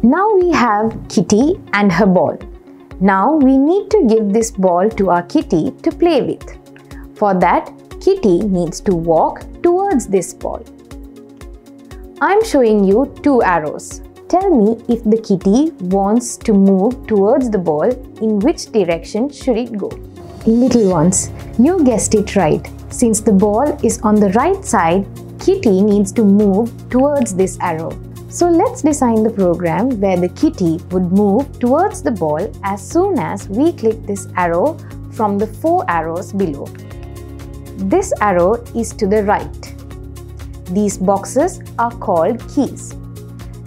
Now we have Kitty and her ball. Now we need to give this ball to our kitty to play with. For that, Kitty needs to walk towards this ball. I'm showing you two arrows. Tell me if the kitty wants to move towards the ball, in which direction should it go? Little ones, you guessed it right. Since the ball is on the right side, Kitty needs to move towards this arrow. So let's design the program where the kitty would move towards the ball as soon as we click this arrow from the 4 arrows below. This arrow is to the right. These boxes are called keys.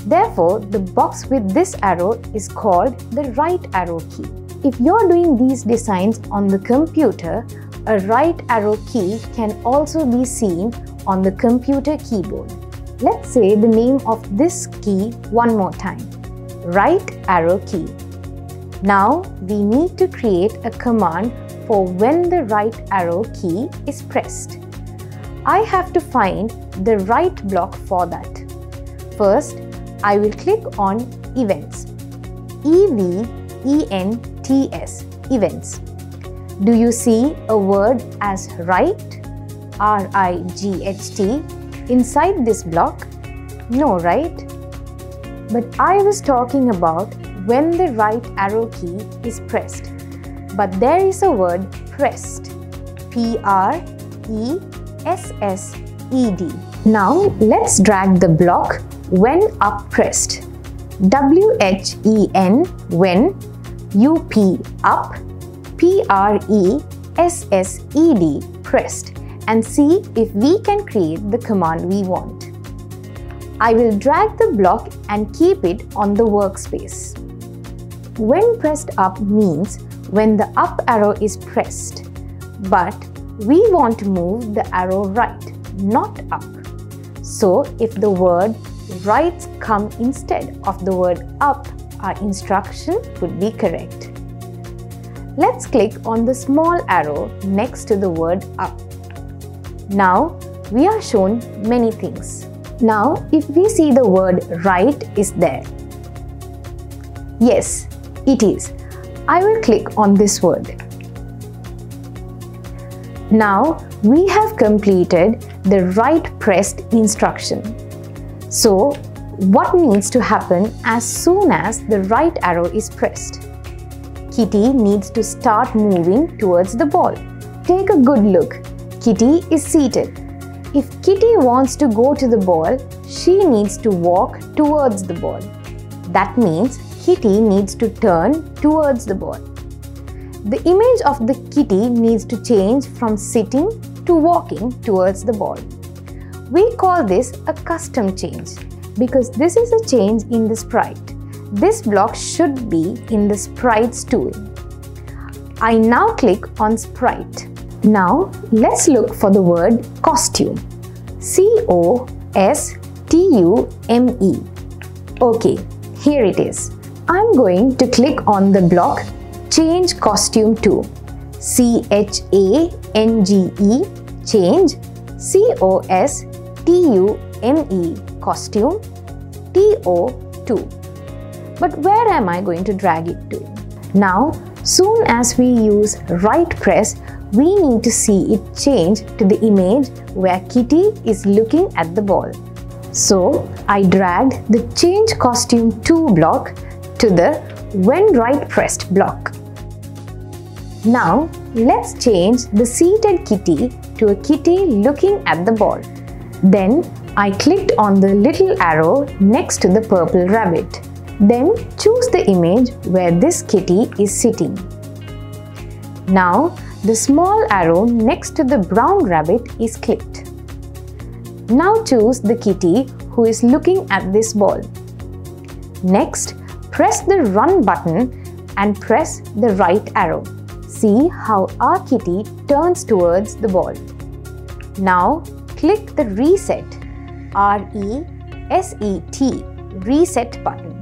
Therefore, the box with this arrow is called the right arrow key. If you're doing these designs on the computer, a right arrow key can also be seen on the computer keyboard. Let's say the name of this key one more time. Right arrow key. Now we need to create a command for when the right arrow key is pressed. I have to find the right block for that. First, I will click on Events. E-V-E-N-T-S, Events. Do you see a word as right, R-I-G-H-T, inside this block? No, right? But I was talking about when the right arrow key is pressed. But there is a word pressed, P-R-E-S-S-E-D. Now let's drag the block when up pressed. W-H-E-N when, U-P up, P-R-E-S-S-E-D pressed, and see if we can create the command we want. I will drag the block and keep it on the workspace. When pressed up means when the up arrow is pressed, but we want to move the arrow right, not up. So if the word right come instead of the word up, our instruction would be correct. Let's click on the small arrow next to the word up. Now we are shown many things. Now if we see the word right is there. Yes, it is. I will click on this word. Now we have completed the right pressed instruction. So what needs to happen as soon as the right arrow is pressed? Kitty needs to start moving towards the ball. Take a good look. Kitty is seated. If Kitty wants to go to the ball, she needs to walk towards the ball. That means Kitty needs to turn towards the ball. The image of the kitty needs to change from sitting to walking towards the ball. We call this a custom change because this is a change in the sprite. This block should be in the sprites tool. I now click on sprite. Now let's look for the word costume. C-O-S-T-U-M-E. Okay, here it is. I'm going to click on the block Change Costume to. C-H-A-N-G-E, change, C-O-S-T-U-M-E, costume, T-O-2. But where am I going to drag it to? Now, soon as we use right press, we need to see it change to the image where Kitty is looking at the ball. So, I dragged the Change Costume to block to the When Right Pressed block. Now, let's change the seated kitty to a kitty looking at the ball. Then, I clicked on the little arrow next to the purple rabbit. Then, choose the image where this kitty is sitting. Now, the small arrow next to the brown rabbit is clicked. Now choose the kitty who is looking at this ball. Next, press the Run button and press the right arrow. See how our kitty turns towards the ball. Now, click the Reset, R-E-S-E-T, Reset button.